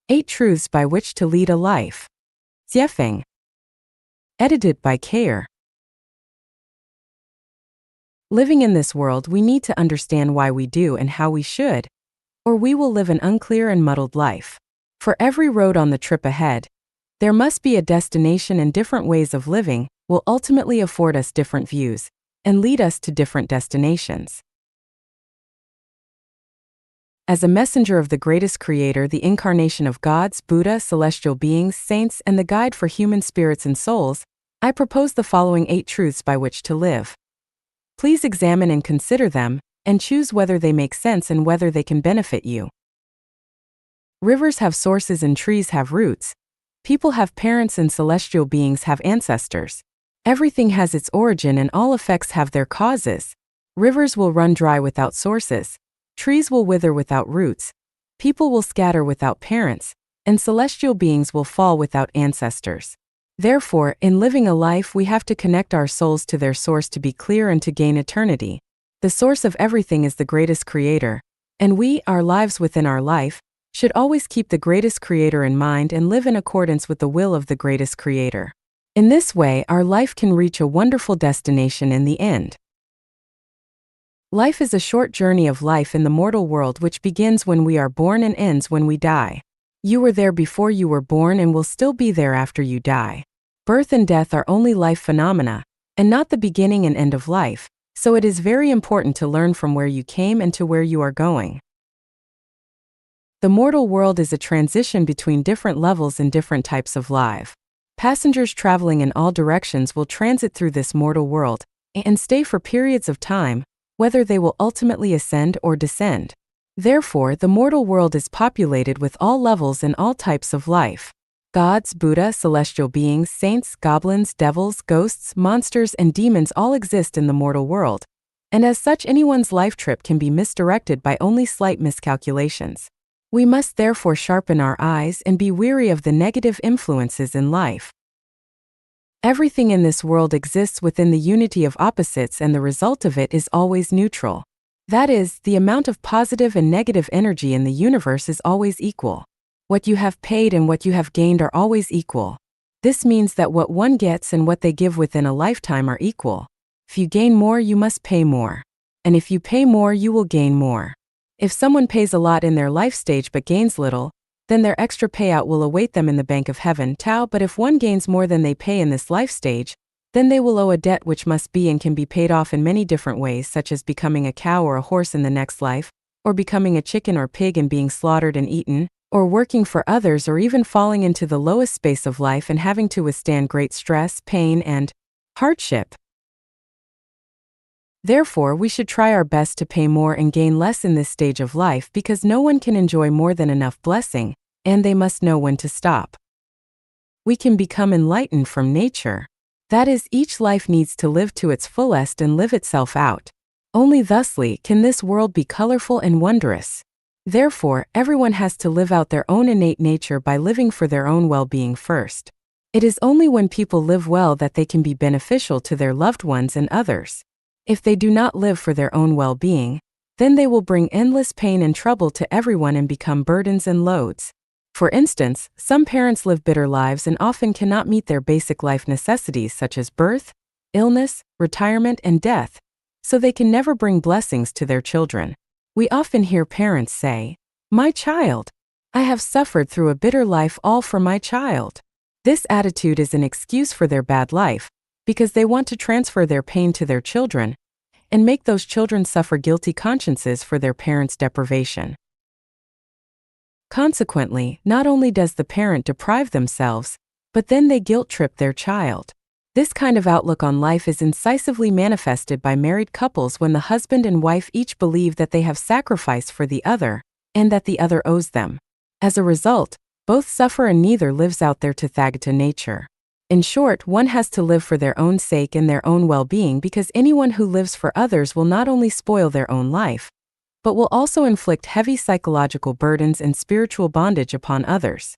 8 Truths by Which to Lead a Life. Xiefeng. Edited by Kayer. Living in this world, we need to understand why we do and how we should, or we will live an unclear and muddled life. For every road on the trip ahead, there must be a destination, and different ways of living will ultimately afford us different views and lead us to different destinations. As a messenger of the greatest creator, the incarnation of gods, Buddha, celestial beings, saints, and the guide for human spirits and souls, I propose the following 8 truths by which to live. Please examine and consider them, and choose whether they make sense and whether they can benefit you. Rivers have sources and trees have roots. People have parents and celestial beings have ancestors. Everything has its origin and all effects have their causes. Rivers will run dry without sources. Trees will wither without roots. People will scatter without parents, and celestial beings will fall without ancestors. Therefore, in living a life, we have to connect our souls to their source to be clear and to gain eternity. The source of everything is the greatest creator, and we, our lives within our life, should always keep the greatest creator in mind and live in accordance with the will of the greatest creator. In this way, our life can reach a wonderful destination in the end. Life is a short journey of life in the mortal world, which begins when we are born and ends when we die. You were there before you were born and will still be there after you die. Birth and death are only life phenomena, and not the beginning and end of life, so it is very important to learn from where you came and to where you are going. The mortal world is a transition between different levels and different types of life. Passengers traveling in all directions will transit through this mortal world and stay for periods of time, whether they will ultimately ascend or descend. Therefore, the mortal world is populated with all levels and all types of life. Gods, Buddha, celestial beings, saints, goblins, devils, ghosts, monsters, and demons all exist in the mortal world, and as such anyone's life trip can be misdirected by only slight miscalculations. We must therefore sharpen our eyes and be wary of the negative influences in life. Everything in this world exists within the unity of opposites, and the result of it is always neutral. That is, the amount of positive and negative energy in the universe is always equal. What you have paid and what you have gained are always equal. This means that what one gets and what they give within a lifetime are equal. If you gain more, you must pay more. And if you pay more, you will gain more. If someone pays a lot in their life stage but gains little, then their extra payout will await them in the bank of heaven, Tao. But if one gains more than they pay in this life stage, then they will owe a debt which must be and can be paid off in many different ways, such as becoming a cow or a horse in the next life, or becoming a chicken or pig and being slaughtered and eaten, or working for others, or even falling into the lowest space of life and having to withstand great stress, pain, and hardship. Therefore, we should try our best to pay more and gain less in this stage of life, because no one can enjoy more than enough blessing, and they must know when to stop. We can become enlightened from nature. That is, each life needs to live to its fullest and live itself out. Only thusly can this world be colorful and wondrous. Therefore, everyone has to live out their own innate nature by living for their own well-being first. It is only when people live well that they can be beneficial to their loved ones and others. If they do not live for their own well-being, then they will bring endless pain and trouble to everyone and become burdens and loads. For instance, some parents live bitter lives and often cannot meet their basic life necessities such as birth, illness, retirement, and death, so they can never bring blessings to their children. We often hear parents say, "My child, I have suffered through a bitter life all for my child." This attitude is an excuse for their bad life, because they want to transfer their pain to their children and make those children suffer guilty consciences for their parents' deprivation. Consequently, not only does the parent deprive themselves, but then they guilt-trip their child. This kind of outlook on life is incisively manifested by married couples when the husband and wife each believe that they have sacrificed for the other, and that the other owes them. As a result, both suffer and neither lives out their Tathagata nature. In short, one has to live for their own sake and their own well-being, because anyone who lives for others will not only spoil their own life, but will also inflict heavy psychological burdens and spiritual bondage upon others.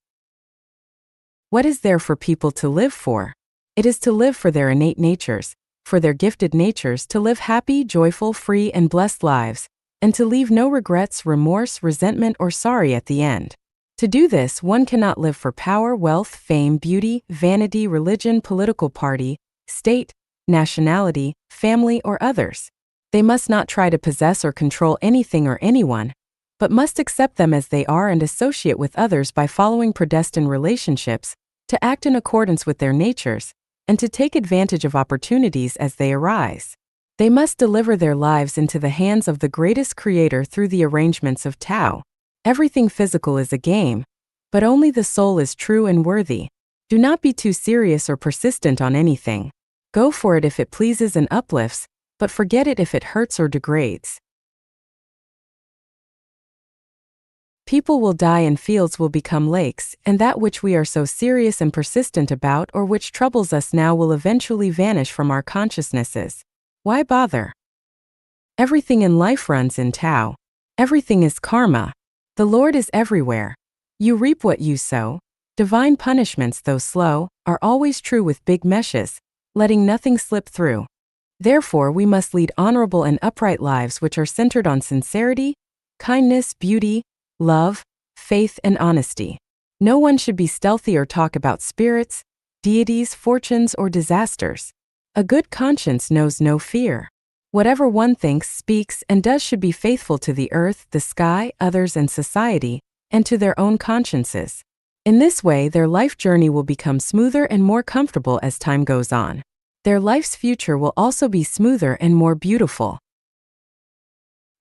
What is there for people to live for? It is to live for their innate natures, for their gifted natures, to live happy, joyful, free, and blessed lives, and to leave no regrets, remorse, resentment, or sorry at the end. To do this, one cannot live for power, wealth, fame, beauty, vanity, religion, political party, state, nationality, family, or others. They must not try to possess or control anything or anyone, but must accept them as they are and associate with others by following predestined relationships, to act in accordance with their natures, and to take advantage of opportunities as they arise. They must deliver their lives into the hands of the greatest creator through the arrangements of Tao. Everything physical is a game, but only the soul is true and worthy. Do not be too serious or persistent on anything. Go for it if it pleases and uplifts, but forget it if it hurts or degrades. People will die and fields will become lakes, and that which we are so serious and persistent about or which troubles us now will eventually vanish from our consciousnesses. Why bother? Everything in life runs in Tao. Everything is karma. The Lord is everywhere. You reap what you sow. Divine punishments, though slow, are always true with big meshes, letting nothing slip through. Therefore, we must lead honorable and upright lives which are centered on sincerity, kindness, beauty, love, faith, and honesty. No one should be stealthy or talk about spirits, deities, fortunes, or disasters. A good conscience knows no fear. Whatever one thinks, speaks, and does should be faithful to the earth, the sky, others, and society, and to their own consciences. In this way, their life journey will become smoother and more comfortable as time goes on. Their life's future will also be smoother and more beautiful.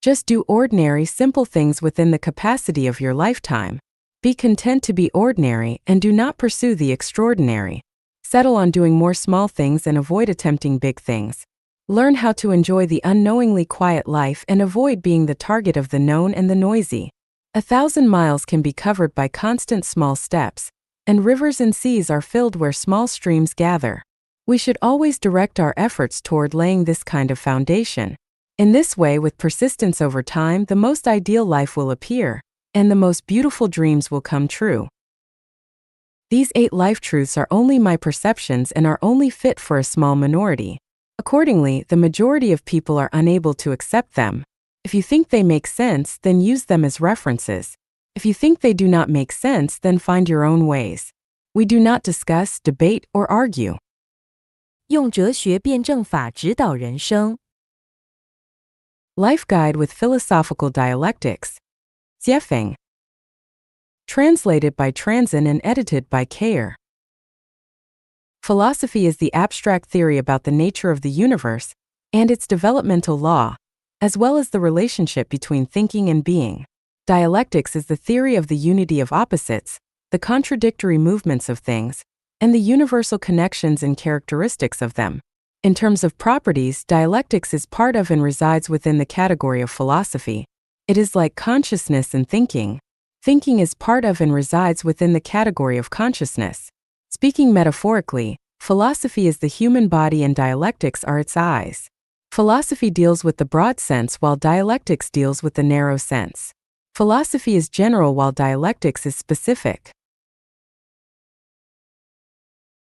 Just do ordinary, simple things within the capacity of your lifetime. Be content to be ordinary and do not pursue the extraordinary. Settle on doing more small things and avoid attempting big things. Learn how to enjoy the unknowingly quiet life and avoid being the target of the known and the noisy. 1,000 miles can be covered by constant small steps, and rivers and seas are filled where small streams gather. We should always direct our efforts toward laying this kind of foundation. In this way, with persistence over time, the most ideal life will appear, and the most beautiful dreams will come true. These 8 life truths are only my perceptions and are only fit for a small minority. Accordingly, the majority of people are unable to accept them. If you think they make sense, then use them as references. If you think they do not make sense, then find your own ways. We do not discuss, debate, or argue. 用哲学辩证法指导人生。 Life Guide with Philosophical Dialectics. Jiefeng. Translated by Transin and edited by Kayer. Philosophy is the abstract theory about the nature of the universe and its developmental law, as well as the relationship between thinking and being. Dialectics is the theory of the unity of opposites, the contradictory movements of things, and the universal connections and characteristics of them. In terms of properties, dialectics is part of and resides within the category of philosophy. It is like consciousness and thinking. Thinking is part of and resides within the category of consciousness. Speaking metaphorically, philosophy is the human body and dialectics are its eyes. Philosophy deals with the broad sense while dialectics deals with the narrow sense. Philosophy is general while dialectics is specific.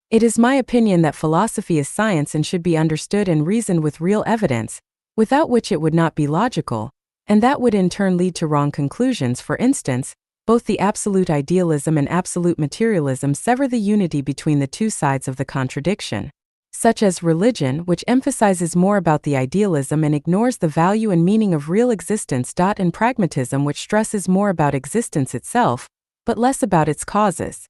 It is my opinion that philosophy is science and should be understood and reasoned with real evidence, without which it would not be logical, and that would in turn lead to wrong conclusions. For instance, both the absolute idealism and absolute materialism sever the unity between the two sides of the contradiction. Such as religion, which emphasizes more about the idealism and ignores the value and meaning of real existence. And pragmatism, which stresses more about existence itself, but less about its causes.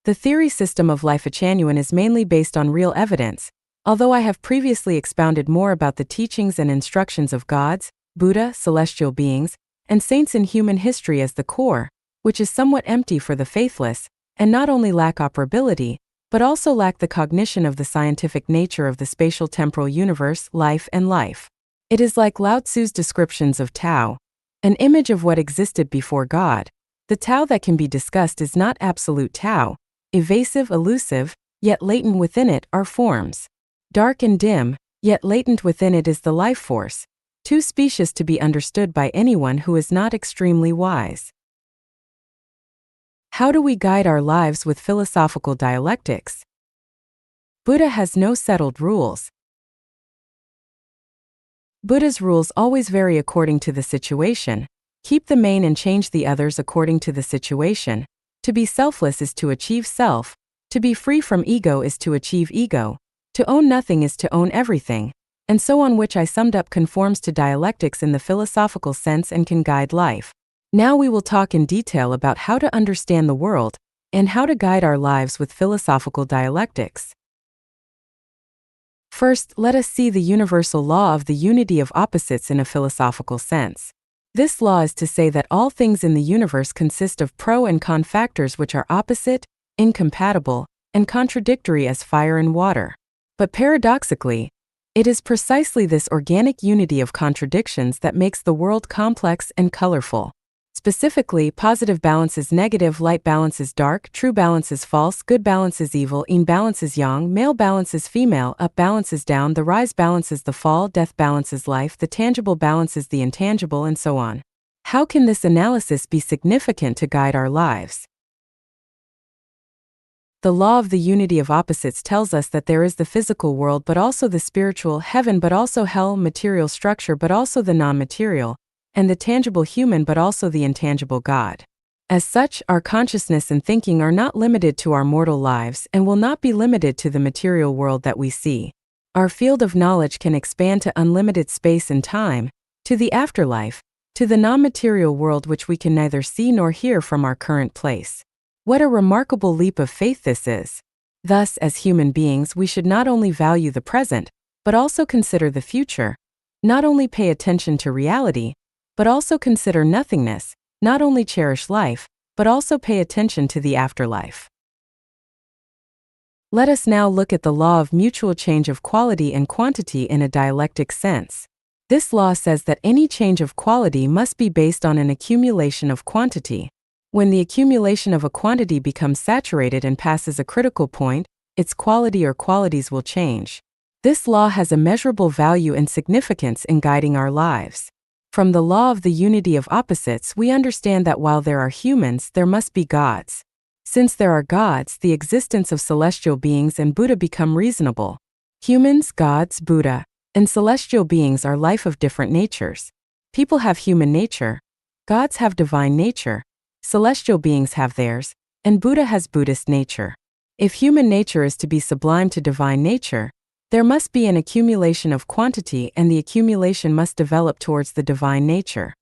The theory system of Life Genuine is mainly based on real evidence, although I have previously expounded more about the teachings and instructions of gods, Buddha, celestial beings, and saints in human history as the core, which is somewhat empty for the faithless, and not only lack operability, but also lack the cognition of the scientific nature of the spatial temporal universe, life, and life. It is like Lao Tzu's descriptions of Tao, an image of what existed before God. The Tao that can be discussed is not absolute Tao, evasive, elusive, yet latent within it are forms. Dark and dim, yet latent within it is the life force, too specious to be understood by anyone who is not extremely wise. How do we guide our lives with philosophical dialectics? Buddha has no settled rules. Buddha's rules always vary according to the situation. Keep the main and change the others according to the situation. To be selfless is to achieve self. To be free from ego is to achieve ego. To own nothing is to own everything. And so on, which I summed up conforms to dialectics in the philosophical sense and can guide life. Now we will talk in detail about how to understand the world and how to guide our lives with philosophical dialectics. First, let us see the universal law of the unity of opposites in a philosophical sense. This law is to say that all things in the universe consist of pro and con factors which are opposite, incompatible, and contradictory as fire and water. But paradoxically, it is precisely this organic unity of contradictions that makes the world complex and colorful. Specifically, positive balance is negative, light balance is dark, true balance is false, good balance is evil, yin balance is yang, male balance is female, up balance is down, the rise balance is the fall, death balance is life, the tangible balance is the intangible, and so on. How can this analysis be significant to guide our lives? The law of the unity of opposites tells us that there is the physical world but also the spiritual, heaven but also hell, material structure but also the non-material, and the tangible human but also the intangible God. As such, our consciousness and thinking are not limited to our mortal lives and will not be limited to the material world that we see. Our field of knowledge can expand to unlimited space and time, to the afterlife, to the non-material world which we can neither see nor hear from our current place. What a remarkable leap of faith this is! Thus, as human beings, we should not only value the present, but also consider the future, not only pay attention to reality, but also consider nothingness, not only cherish life, but also pay attention to the afterlife. Let us now look at the law of mutual change of quality and quantity in a dialectic sense. This law says that any change of quality must be based on an accumulation of quantity. When the accumulation of a quantity becomes saturated and passes a critical point, its quality or qualities will change. This law has a measurable value and significance in guiding our lives. From the law of the unity of opposites, we understand that while there are humans, there must be gods. Since there are gods, the existence of celestial beings and Buddha become reasonable. Humans, gods, Buddha, and celestial beings are life of different natures. People have human nature, gods have divine nature, celestial beings have theirs, and Buddha has Buddhist nature. If human nature is to be sublime to divine nature, there must be an accumulation of quantity, and the accumulation must develop towards the divine nature.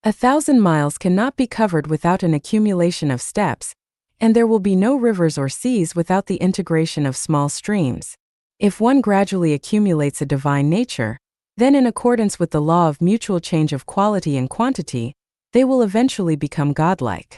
1,000 miles cannot be covered without an accumulation of steps, and there will be no rivers or seas without the integration of small streams. If one gradually accumulates a divine nature, then in accordance with the law of mutual change of quality and quantity, they will eventually become godlike.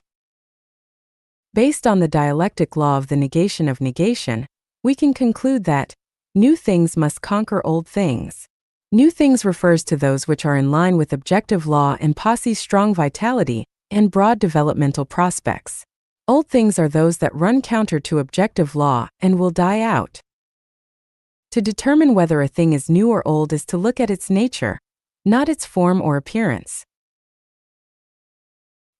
Based on the dialectic law of the negation of negation, we can conclude that new things must conquer old things. New things refers to those which are in line with objective law and possess strong vitality and broad developmental prospects. Old things are those that run counter to objective law and will die out. To determine whether a thing is new or old is to look at its nature, not its form or appearance.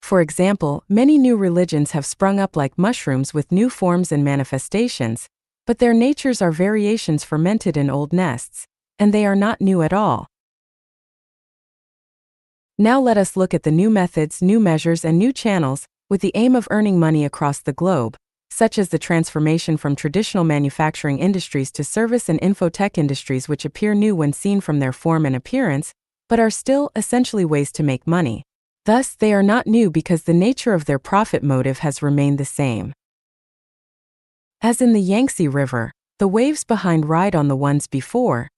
For example, many new religions have sprung up like mushrooms with new forms and manifestations, but their natures are variations fermented in old nests, and they are not new at all. Now let us look at the new methods, new measures, and new channels, with the aim of earning money across the globe, such as the transformation from traditional manufacturing industries to service and infotech industries, which appear new when seen from their form and appearance, but are still essentially ways to make money. Thus, they are not new because the nature of their profit motive has remained the same. As in the Yangtze River, the waves behind ride on the ones before.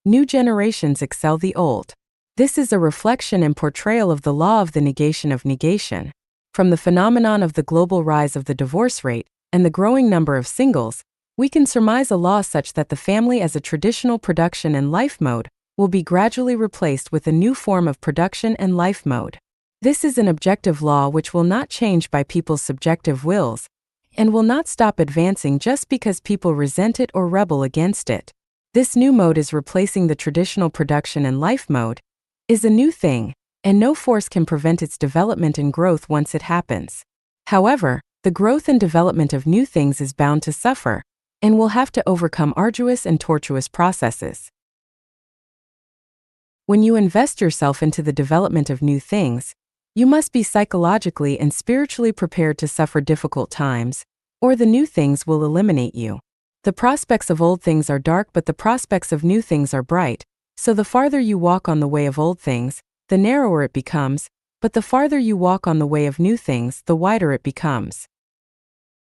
New generations excel the old. This is a reflection and portrayal of the law of the negation of negation. From the phenomenon of the global rise of the divorce rate and the growing number of singles, we can surmise a law such that the family as a traditional production and life mode will be gradually replaced with a new form of production and life mode. This is an objective law which will not change by people's subjective wills, and will not stop advancing just because people resent it or rebel against it. This new mode is replacing the traditional production and life mode, is a new thing, and no force can prevent its development and growth once it happens. However, the growth and development of new things is bound to suffer, and will have to overcome arduous and tortuous processes. When you invest yourself into the development of new things, you must be psychologically and spiritually prepared to suffer difficult times, or the new things will eliminate you. The prospects of old things are dark, but the prospects of new things are bright, so the farther you walk on the way of old things, the narrower it becomes, but the farther you walk on the way of new things, the wider it becomes.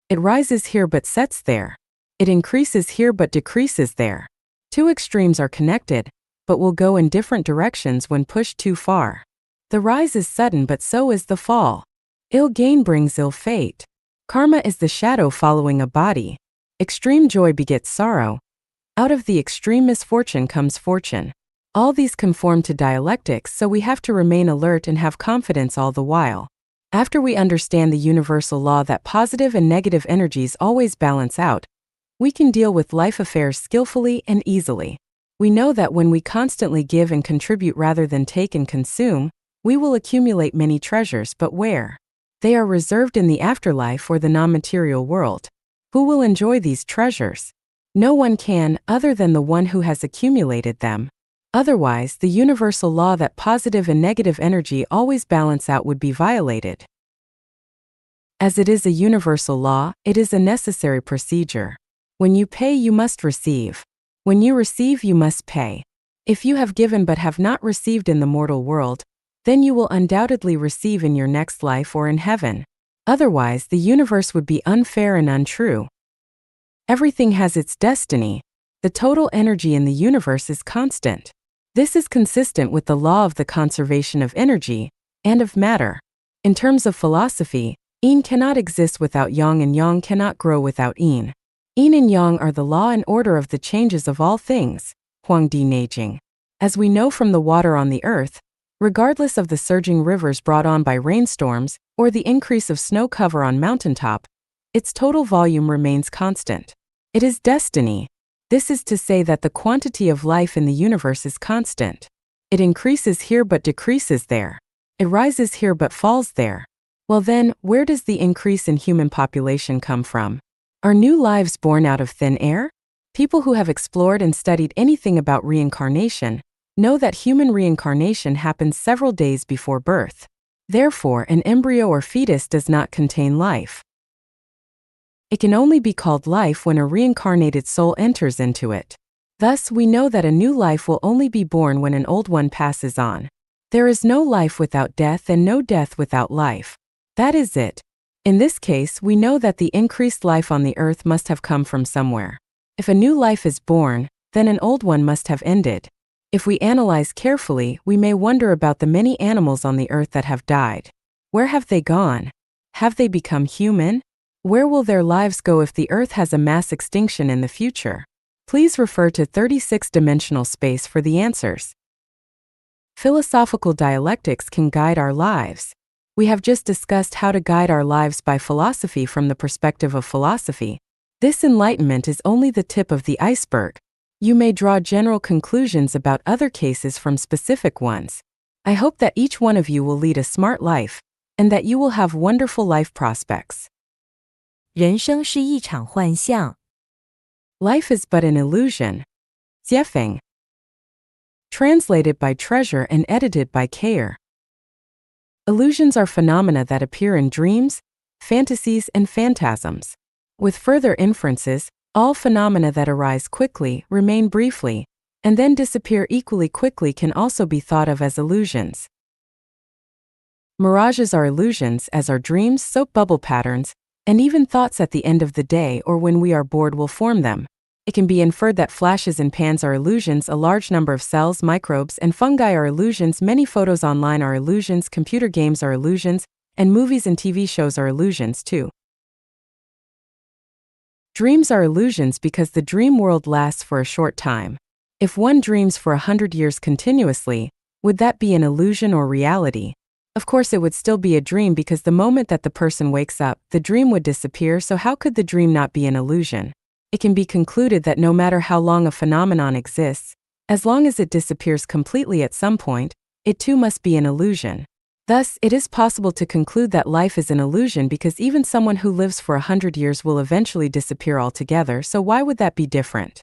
It rises here but sets there. It increases here but decreases there. Two extremes are connected, but will go in different directions when pushed too far. The rise is sudden, but so is the fall. Ill gain brings ill fate. Karma is the shadow following a body. Extreme joy begets sorrow. Out of the extreme misfortune comes fortune. All these conform to dialectics, so we have to remain alert and have confidence all the while. After we understand the universal law that positive and negative energies always balance out, we can deal with life affairs skillfully and easily. We know that when we constantly give and contribute rather than take and consume, we will accumulate many treasures, but where? They are reserved in the afterlife or the non-material world. Who will enjoy these treasures? No one can, other than the one who has accumulated them. Otherwise, the universal law that positive and negative energy always balance out would be violated. As it is a universal law, it is a necessary procedure. When you pay, you must receive. When you receive, you must pay. If you have given but have not received in the mortal world, then you will undoubtedly receive in your next life or in heaven. Otherwise, the universe would be unfair and untrue. Everything has its destiny. The total energy in the universe is constant. This is consistent with the law of the conservation of energy and of matter. In terms of philosophy, yin cannot exist without yang and yang cannot grow without yin. Yin and yang are the law and order of the changes of all things, Huangdi Neijing. As we know from the water on the earth, regardless of the surging rivers brought on by rainstorms or the increase of snow cover on mountaintop, its total volume remains constant. It is destiny. This is to say that the quantity of life in the universe is constant. It increases here but decreases there. It rises here but falls there. Well then, where does the increase in human population come from? Are new lives born out of thin air? People who have explored and studied anything about reincarnation know that human reincarnation happens several days before birth. Therefore, an embryo or fetus does not contain life. It can only be called life when a reincarnated soul enters into it. Thus, we know that a new life will only be born when an old one passes on. There is no life without death and no death without life. That is it. In this case, we know that the increased life on the earth must have come from somewhere. If a new life is born, then an old one must have ended. If we analyze carefully, we may wonder about the many animals on the earth that have died. Where have they gone? Have they become human? Where will their lives go if the earth has a mass extinction in the future? Please refer to 36-dimensional space for the answers. Philosophical dialectics can guide our lives. We have just discussed how to guide our lives by philosophy from the perspective of philosophy. This enlightenment is only the tip of the iceberg. You may draw general conclusions about other cases from specific ones. I hope that each one of you will lead a smart life, and that you will have wonderful life prospects. 人生是一场幻象。 Life is but an illusion. Jiefeng. Translated by Treasure and edited by Kayer. Illusions are phenomena that appear in dreams, fantasies, and phantasms. With further inferences, all phenomena that arise quickly, remain briefly, and then disappear equally quickly can also be thought of as illusions. Mirages are illusions, as are dreams, soap bubble patterns, and even thoughts at the end of the day or when we are bored will form them. It can be inferred that flashes and pans are illusions, a large number of cells, microbes, and fungi are illusions, many photos online are illusions, computer games are illusions, and movies and TV shows are illusions too. Dreams are illusions because the dream world lasts for a short time. If one dreams for 100 years continuously, would that be an illusion or reality? Of course it would still be a dream because the moment that the person wakes up, the dream would disappear, so how could the dream not be an illusion? It can be concluded that no matter how long a phenomenon exists, as long as it disappears completely at some point, it too must be an illusion. Thus, it is possible to conclude that life is an illusion because even someone who lives for 100 years will eventually disappear altogether, so why would that be different?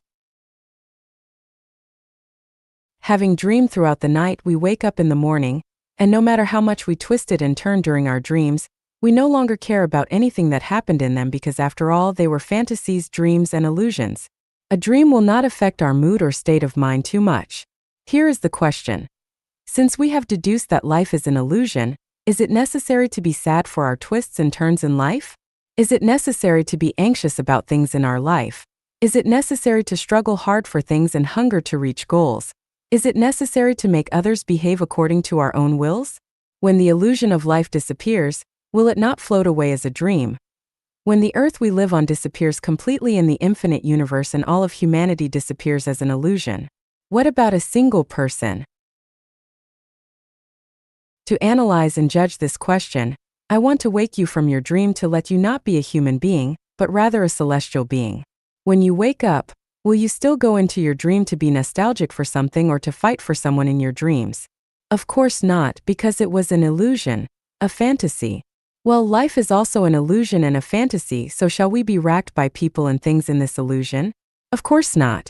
Having dreamed throughout the night, we wake up in the morning, and no matter how much we twisted and turned during our dreams, we no longer care about anything that happened in them because after all, they were fantasies, dreams, and illusions. A dream will not affect our mood or state of mind too much. Here is the question. Since we have deduced that life is an illusion, is it necessary to be sad for our twists and turns in life? Is it necessary to be anxious about things in our life? Is it necessary to struggle hard for things and hunger to reach goals? Is it necessary to make others behave according to our own wills? When the illusion of life disappears, will it not float away as a dream? When the earth we live on disappears completely in the infinite universe and all of humanity disappears as an illusion, what about a single person? To analyze and judge this question, I want to wake you from your dream to let you not be a human being, but rather a celestial being. When you wake up, will you still go into your dream to be nostalgic for something or to fight for someone in your dreams? Of course not, because it was an illusion, a fantasy. Well, life is also an illusion and a fantasy, so shall we be racked by people and things in this illusion? Of course not.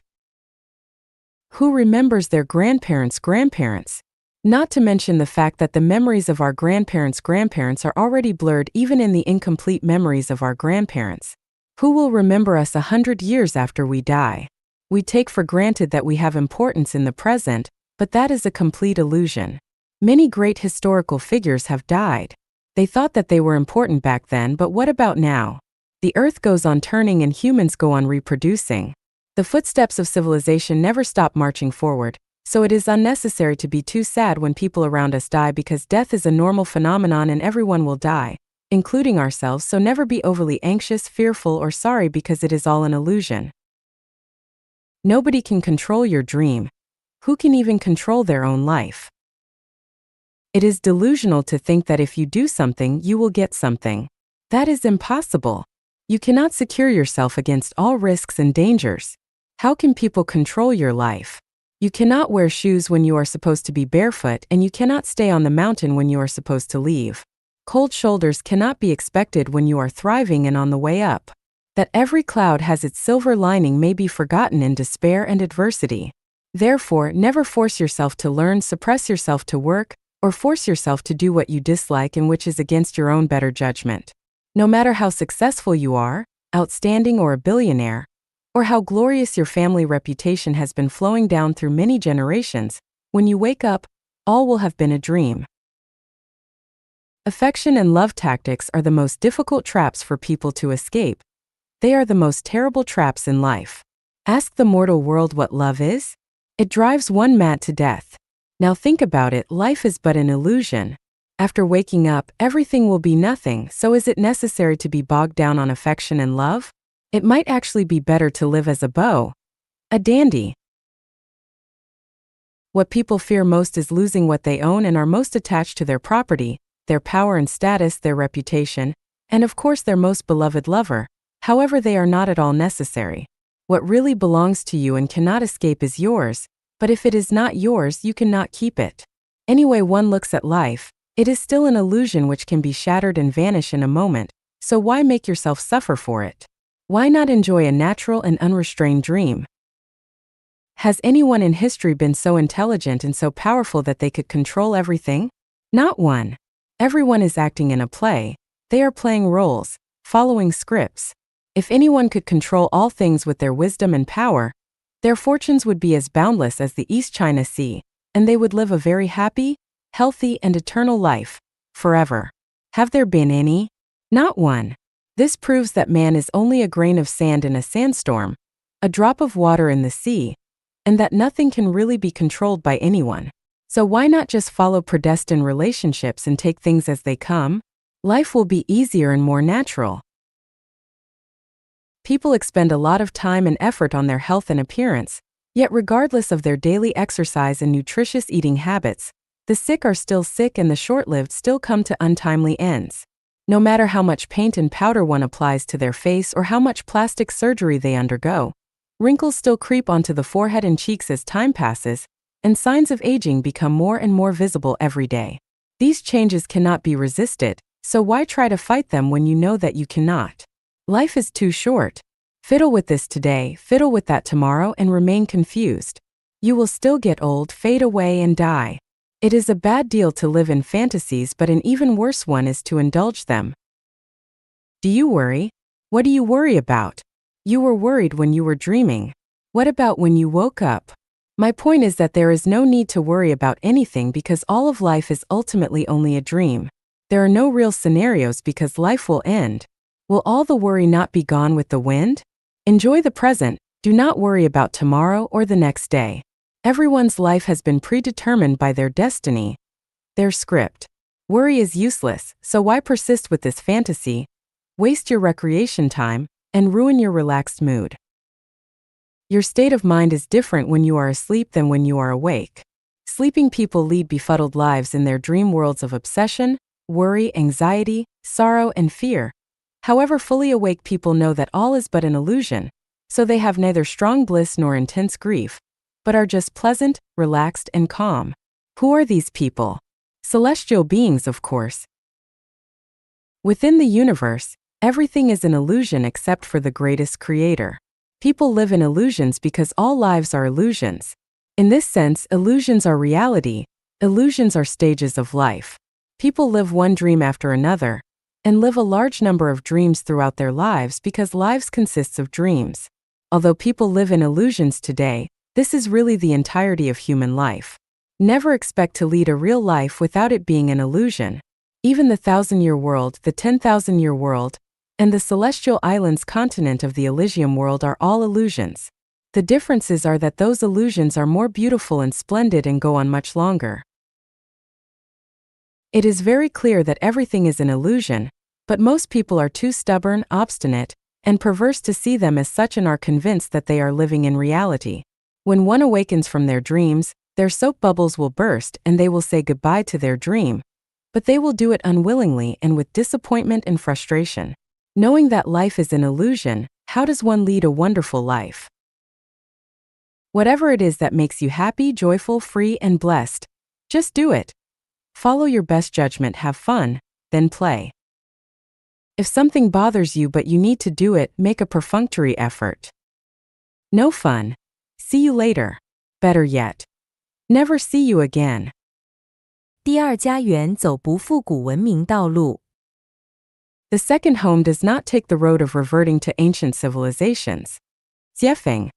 Who remembers their grandparents' grandparents? Not to mention the fact that the memories of our grandparents' grandparents are already blurred even in the incomplete memories of our grandparents. Who will remember us 100 years after we die? We take for granted that we have importance in the present, but that is a complete illusion. Many great historical figures have died. They thought that they were important back then, but what about now? The earth goes on turning and humans go on reproducing. The footsteps of civilization never stop marching forward, so it is unnecessary to be too sad when people around us die because death is a normal phenomenon and everyone will die, including ourselves, so never be overly anxious, fearful, or sorry because it is all an illusion. Nobody can control your dream. Who can even control their own life? It is delusional to think that if you do something, you will get something. That is impossible. You cannot secure yourself against all risks and dangers. How can people control your life? You cannot wear shoes when you are supposed to be barefoot, and you cannot stay on the mountain when you are supposed to leave. Cold shoulders cannot be expected when you are thriving and on the way up. That every cloud has its silver lining may be forgotten in despair and adversity. Therefore, never force yourself to learn, suppress yourself to work, or force yourself to do what you dislike and which is against your own better judgment. No matter how successful you are, outstanding or a billionaire, or how glorious your family reputation has been flowing down through many generations, when you wake up, all will have been a dream. Affection and love tactics are the most difficult traps for people to escape. They are the most terrible traps in life. Ask the mortal world what love is. It drives one mad to death. Now think about it, life is but an illusion. After waking up, everything will be nothing, so is it necessary to be bogged down on affection and love? It might actually be better to live as a beau, a dandy. What people fear most is losing what they own and are most attached to their property, their power and status, their reputation, and of course their most beloved lover. However, they are not at all necessary. What really belongs to you and cannot escape is yours, but if it is not yours, you cannot keep it. Anyway, one looks at life, it is still an illusion which can be shattered and vanish in a moment, so why make yourself suffer for it? Why not enjoy a natural and unrestrained dream? Has anyone in history been so intelligent and so powerful that they could control everything? Not one. Everyone is acting in a play. They are playing roles, following scripts. If anyone could control all things with their wisdom and power, their fortunes would be as boundless as the East China Sea, and they would live a very happy, healthy, and eternal life, forever. Have there been any? Not one. This proves that man is only a grain of sand in a sandstorm, a drop of water in the sea, and that nothing can really be controlled by anyone. So why not just follow predestined relationships and take things as they come? Life will be easier and more natural. People expend a lot of time and effort on their health and appearance, yet regardless of their daily exercise and nutritious eating habits, the sick are still sick and the short-lived still come to untimely ends. No matter how much paint and powder one applies to their face or how much plastic surgery they undergo, wrinkles still creep onto the forehead and cheeks as time passes, and signs of aging become more and more visible every day. These changes cannot be resisted, so why try to fight them when you know that you cannot? Life is too short. Fiddle with this today, fiddle with that tomorrow, and remain confused. You will still get old, fade away, and die. It is a bad deal to live in fantasies, but an even worse one is to indulge them. Do you worry? What do you worry about? You were worried when you were dreaming. What about when you woke up? My point is that there is no need to worry about anything because all of life is ultimately only a dream. There are no real scenarios because life will end. Will all the worry not be gone with the wind? Enjoy the present. Do not worry about tomorrow or the next day. Everyone's life has been predetermined by their destiny, their script. Worry is useless, so why persist with this fantasy, waste your recreation time, and ruin your relaxed mood? Your state of mind is different when you are asleep than when you are awake. Sleeping people lead befuddled lives in their dream worlds of obsession, worry, anxiety, sorrow, and fear. However, fully awake people know that all is but an illusion, so they have neither strong bliss nor intense grief, but are just pleasant, relaxed, and calm. Who are these people? Celestial beings, of course. Within the universe, everything is an illusion except for the greatest creator. People live in illusions because all lives are illusions. In this sense, illusions are reality. Illusions are stages of life. People live one dream after another, and live a large number of dreams throughout their lives because lives consists of dreams. Although people live in illusions today, this is really the entirety of human life. Never expect to lead a real life without it being an illusion. Even the 1,000-year world, the 10,000-year world, and the celestial islands continent of the Elysium world are all illusions. The differences are that those illusions are more beautiful and splendid and go on much longer. It is very clear that everything is an illusion, but most people are too stubborn, obstinate, and perverse to see them as such and are convinced that they are living in reality. When one awakens from their dreams, their soap bubbles will burst and they will say goodbye to their dream, but they will do it unwillingly and with disappointment and frustration. Knowing that life is an illusion, how does one lead a wonderful life? Whatever it is that makes you happy, joyful, free, and blessed, just do it. Follow your best judgment, have fun, then play. If something bothers you but you need to do it, make a perfunctory effort. No fun. See you later. Better yet, never see you again. 第二家园走不复古文明道路。The second home does not take the road of reverting to ancient civilizations. Jiefeng.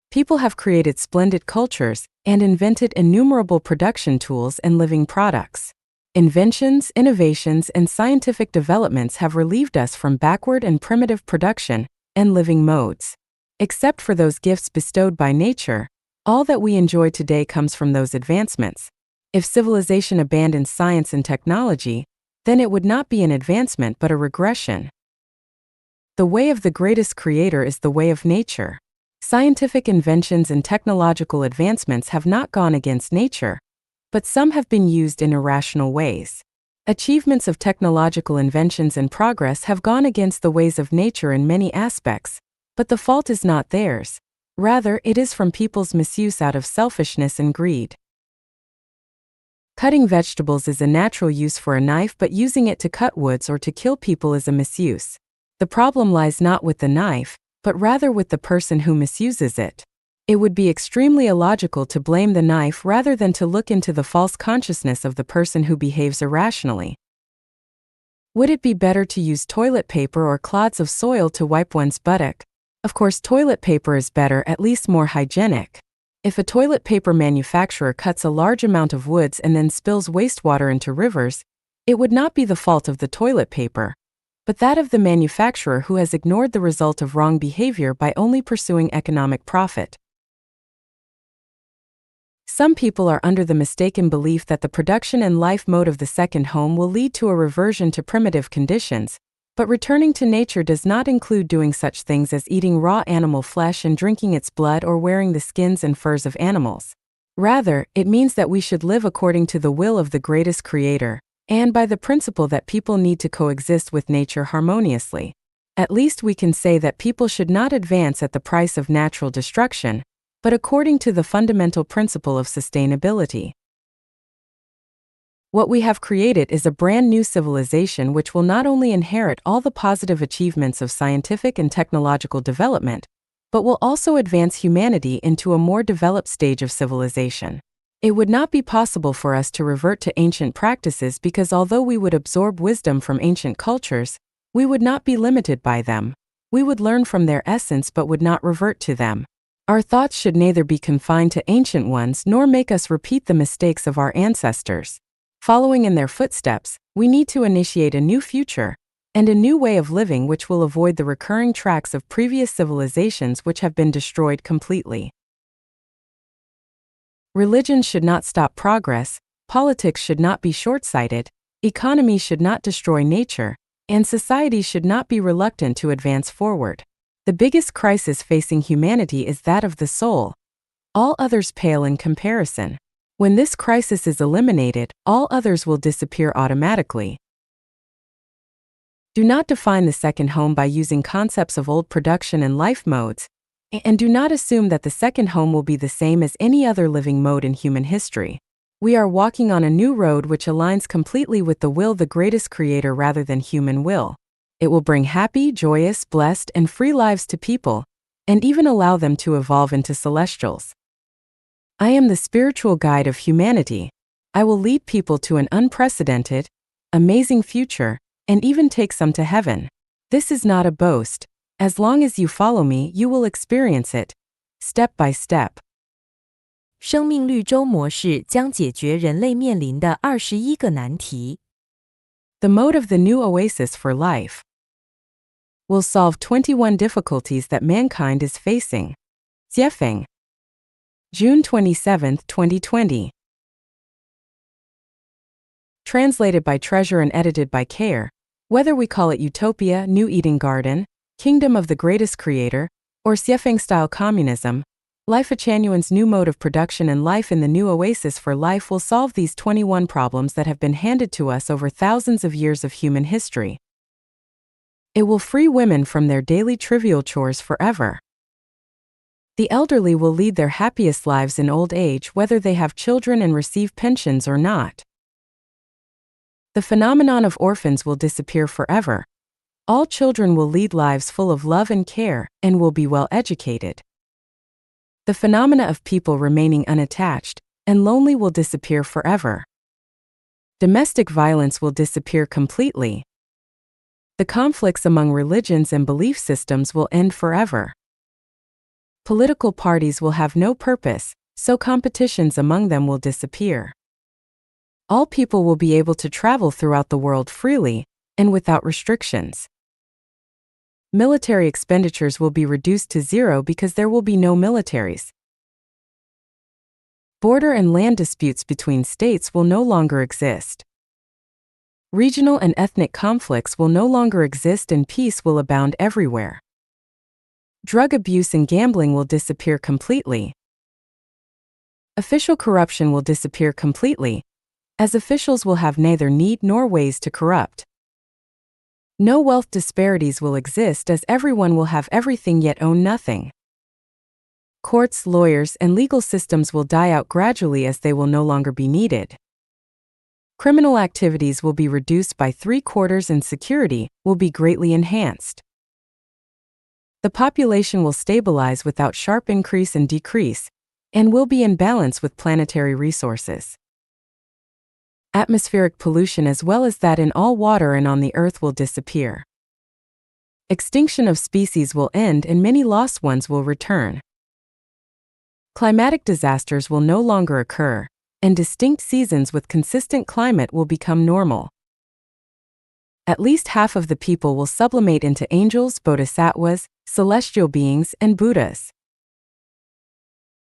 People have created splendid cultures and invented innumerable production tools and living products. Inventions, innovations, and scientific developments have relieved us from backward and primitive production and living modes. Except for those gifts bestowed by nature, all that we enjoy today comes from those advancements. If civilization abandoned science and technology, then it would not be an advancement but a regression. The way of the greatest creator is the way of nature. Scientific inventions and technological advancements have not gone against nature, but some have been used in irrational ways. Achievements of technological inventions and progress have gone against the ways of nature in many aspects, but the fault is not theirs. Rather, it is from people's misuse out of selfishness and greed. Cutting vegetables is a natural use for a knife, but using it to cut woods or to kill people is a misuse. The problem lies not with the knife, but rather with the person who misuses it. It would be extremely illogical to blame the knife rather than to look into the false consciousness of the person who behaves irrationally. Would it be better to use toilet paper or clods of soil to wipe one's buttock? Of course, toilet paper is better, at least more hygienic. If a toilet paper manufacturer cuts a large amount of woods and then spills wastewater into rivers, it would not be the fault of the toilet paper, but that of the manufacturer who has ignored the result of wrong behavior by only pursuing economic profit. Some people are under the mistaken belief that the production and life mode of the second home will lead to a reversion to primitive conditions, but returning to nature does not include doing such things as eating raw animal flesh and drinking its blood or wearing the skins and furs of animals. Rather, it means that we should live according to the will of the greatest creator, and by the principle that people need to coexist with nature harmoniously. At least we can say that people should not advance at the price of natural destruction, but according to the fundamental principle of sustainability. What we have created is a brand new civilization which will not only inherit all the positive achievements of scientific and technological development, but will also advance humanity into a more developed stage of civilization. It would not be possible for us to revert to ancient practices because although we would absorb wisdom from ancient cultures, we would not be limited by them. We would learn from their essence but would not revert to them. Our thoughts should neither be confined to ancient ones nor make us repeat the mistakes of our ancestors. Following in their footsteps, we need to initiate a new future and a new way of living which will avoid the recurring tracks of previous civilizations which have been destroyed completely. Religion should not stop progress, politics should not be short-sighted, economy should not destroy nature, and society should not be reluctant to advance forward. The biggest crisis facing humanity is that of the soul. All others pale in comparison. When this crisis is eliminated, all others will disappear automatically. Do not define the second home by using concepts of old production and life modes, and do not assume that the second home will be the same as any other living mode in human history. We are walking on a new road which aligns completely with the will of the greatest creator rather than human will. It will bring happy, joyous, blessed, and free lives to people, and even allow them to evolve into celestials. I am the spiritual guide of humanity. I will lead people to an unprecedented, amazing future, and even take some to heaven. This is not a boast. As long as you follow me, you will experience it, step by step. 生命绿洲模式将解决人类面临的21个难题。The mode of the new oasis for life will solve 21 difficulties that mankind is facing. Jiefeng. June 27, 2020. Translated by Treasure and edited by Care. Whether we call it Utopia, New Eden Garden, Kingdom of the Greatest Creator, or Jiefeng-style communism, Life Achanuan's new mode of production and life in the new oasis for life will solve these 21 problems that have been handed to us over thousands of years of human history. It will free women from their daily trivial chores forever. The elderly will lead their happiest lives in old age whether they have children and receive pensions or not. The phenomenon of orphans will disappear forever. All children will lead lives full of love and care, and will be well educated. The phenomena of people remaining unattached and lonely will disappear forever. Domestic violence will disappear completely. The conflicts among religions and belief systems will end forever. Political parties will have no purpose, so competitions among them will disappear. All people will be able to travel throughout the world freely and without restrictions. Military expenditures will be reduced to zero because there will be no militaries. Border and land disputes between states will no longer exist. Regional and ethnic conflicts will no longer exist and peace will abound everywhere. Drug abuse and gambling will disappear completely. Official corruption will disappear completely, as officials will have neither need nor ways to corrupt. No wealth disparities will exist as everyone will have everything yet own nothing. Courts, lawyers, and legal systems will die out gradually as they will no longer be needed. Criminal activities will be reduced by 3/4 and security will be greatly enhanced. The population will stabilize without sharp increase and decrease, and will be in balance with planetary resources. Atmospheric pollution as well as that in all water and on the earth will disappear. Extinction of species will end and many lost ones will return. Climatic disasters will no longer occur, and distinct seasons with consistent climate will become normal. At least half of the people will sublimate into angels, bodhisattvas, celestial beings, and Buddhas.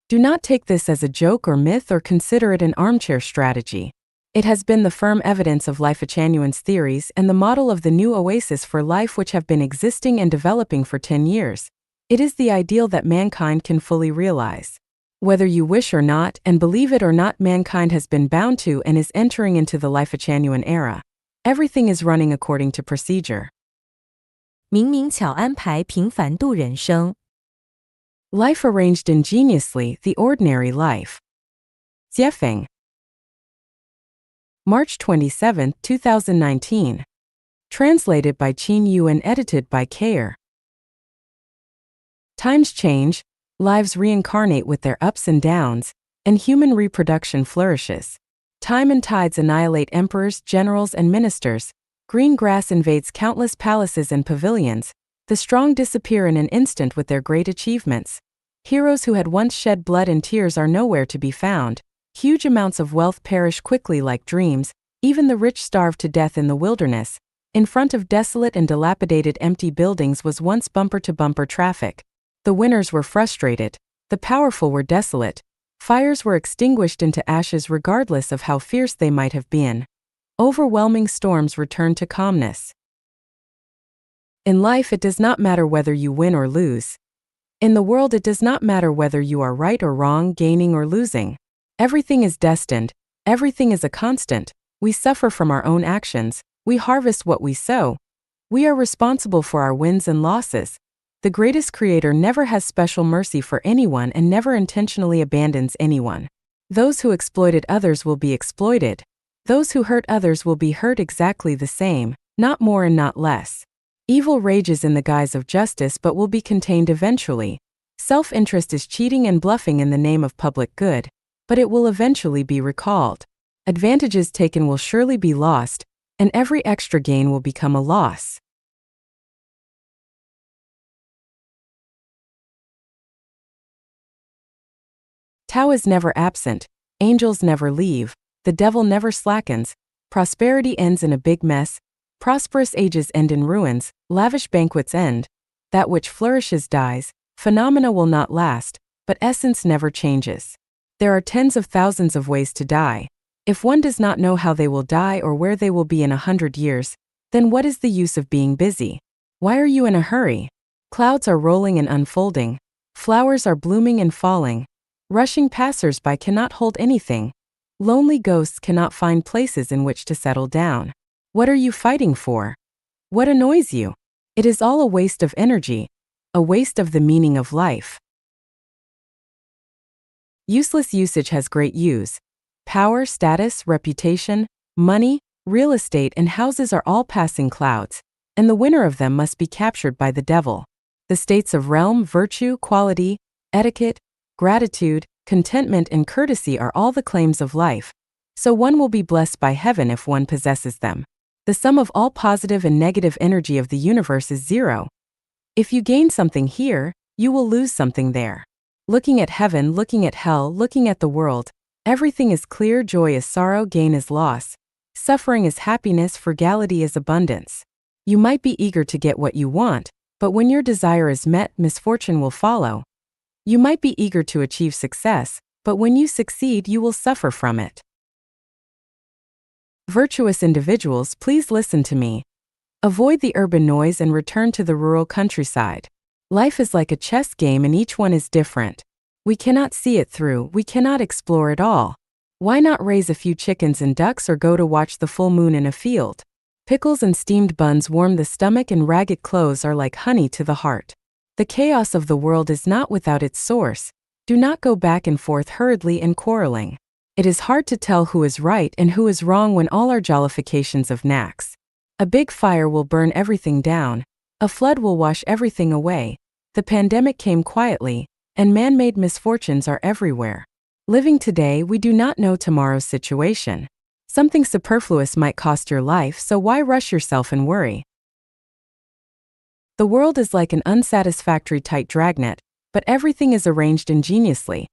Do not take this as a joke or myth or consider it an armchair strategy. It has been the firm evidence of Life Achanuan's theories and the model of the new oasis for life which have been existing and developing for 10 years. It is the ideal that mankind can fully realize. Whether you wish or not and believe it or not, mankind has been bound to and is entering into the Life Achanuan era. Everything is running according to procedure. 明明巧安排平凡度人生。 Life arranged ingeniously, the ordinary life. Jiefeng. March 27, 2019. Translated by Qin Yu and edited by Care. Times change, lives reincarnate with their ups and downs, and human reproduction flourishes. Time and tides annihilate emperors, generals, and ministers. Green grass invades countless palaces and pavilions. The strong disappear in an instant with their great achievements. Heroes who had once shed blood and tears are nowhere to be found. Huge amounts of wealth perish quickly like dreams. Even the rich starve to death in the wilderness. In front of desolate and dilapidated empty buildings was once bumper-to-bumper traffic. The winners were frustrated. The powerful were desolate. Fires were extinguished into ashes regardless of how fierce they might have been. Overwhelming storms returned to calmness. In life, it does not matter whether you win or lose. In the world, it does not matter whether you are right or wrong, gaining or losing. Everything is destined. Everything is a constant. We suffer from our own actions. We harvest what we sow. We are responsible for our wins and losses. The greatest creator never has special mercy for anyone and never intentionally abandons anyone. Those who exploited others will be exploited. Those who hurt others will be hurt exactly the same, not more and not less. Evil rages in the guise of justice but will be contained eventually. Self-interest is cheating and bluffing in the name of public good, but it will eventually be recalled. Advantages taken will surely be lost, and every extra gain will become a loss. Tao is never absent, angels never leave, the devil never slackens, prosperity ends in a big mess, prosperous ages end in ruins, lavish banquets end, that which flourishes dies, phenomena will not last, but essence never changes. There are tens of thousands of ways to die. If one does not know how they will die or where they will be in 100 years, then what is the use of being busy? Why are you in a hurry? Clouds are rolling and unfolding, flowers are blooming and falling. Rushing passers-by cannot hold anything. Lonely ghosts cannot find places in which to settle down. What are you fighting for? What annoys you? It is all a waste of energy, a waste of the meaning of life. Useless usage has great use. Power, status, reputation, money, real estate, and houses are all passing clouds, and the winner of them must be captured by the devil. The states of realm, virtue, quality, etiquette, gratitude, contentment, and courtesy are all the claims of life, so one will be blessed by heaven if one possesses them. The sum of all positive and negative energy of the universe is zero. If you gain something here, you will lose something there. Looking at heaven, looking at hell, looking at the world, everything is clear. Joy is sorrow, gain is loss. Suffering is happiness, frugality is abundance. You might be eager to get what you want, but when your desire is met, misfortune will follow. You might be eager to achieve success, but when you succeed, you will suffer from it. Virtuous individuals, please listen to me. Avoid the urban noise and return to the rural countryside. Life is like a chess game and each one is different. We cannot see it through, we cannot explore it all. Why not raise a few chickens and ducks or go to watch the full moon in a field? Pickles and steamed buns warm the stomach and ragged clothes are like honey to the heart. The chaos of the world is not without its source. Do not go back and forth hurriedly and quarreling. It is hard to tell who is right and who is wrong when all are jollifications of knacks. A big fire will burn everything down. A flood will wash everything away. The pandemic came quietly, and man-made misfortunes are everywhere. Living today, we do not know tomorrow's situation. Something superfluous might cost your life, so why rush yourself and worry? The world is like an unsatisfactory tight dragnet, but everything is arranged ingeniously.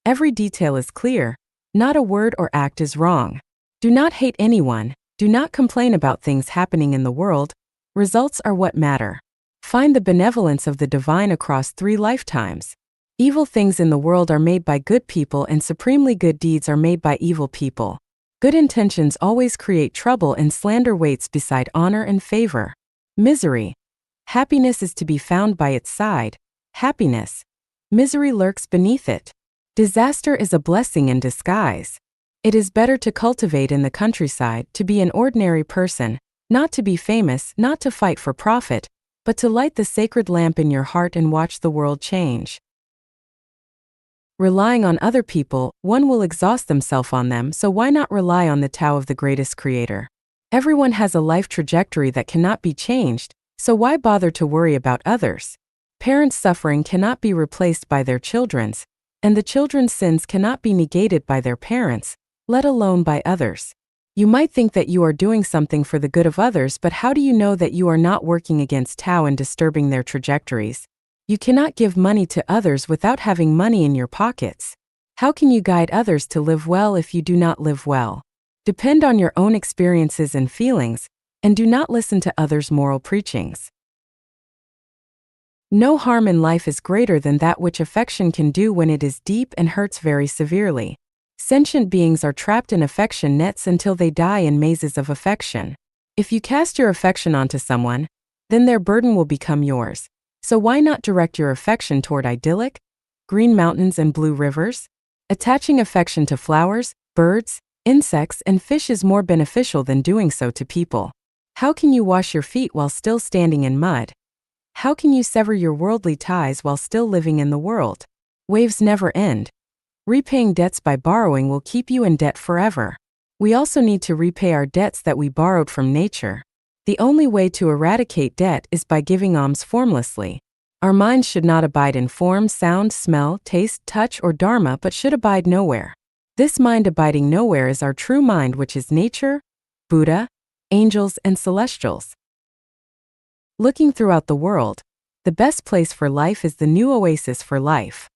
Every detail is clear. Not a word or act is wrong. Do not hate anyone. Do not complain about things happening in the world. Results are what matter. Find the benevolence of the divine across 3 lifetimes. Evil things in the world are made by good people and supremely good deeds are made by evil people. Good intentions always create trouble and slander waits beside honor and favor. Misery. Happiness is to be found by its side. Happiness. Misery lurks beneath it. Disaster is a blessing in disguise. It is better to cultivate in the countryside, to be an ordinary person, not to be famous, not to fight for profit, but to light the sacred lamp in your heart and watch the world change. Relying on other people, one will exhaust themselves on them, so why not rely on the Tao of the greatest creator? Everyone has a life trajectory that cannot be changed, so why bother to worry about others? Parents' suffering cannot be replaced by their children's, and the children's sins cannot be negated by their parents, let alone by others. You might think that you are doing something for the good of others, but how do you know that you are not working against Tao and disturbing their trajectories? You cannot give money to others without having money in your pockets. How can you guide others to live well if you do not live well? Depend on your own experiences and feelings, and do not listen to others' moral preachings. No harm in life is greater than that which affection can do when it is deep and hurts very severely. Sentient beings are trapped in affection nets until they die in mazes of affection. If you cast your affection onto someone, then their burden will become yours. So why not direct your affection toward idyllic, green mountains and blue rivers? Attaching affection to flowers, birds, insects, and fish is more beneficial than doing so to people. How can you wash your feet while still standing in mud? How can you sever your worldly ties while still living in the world? Waves never end. Repaying debts by borrowing will keep you in debt forever. We also need to repay our debts that we borrowed from nature. The only way to eradicate debt is by giving alms formlessly. Our minds should not abide in form, sound, smell, taste, touch, or dharma, but should abide nowhere. This mind abiding nowhere is our true mind, which is nature, Buddha, angels, and celestials. Looking throughout the world, the best place for life is the new oasis for life.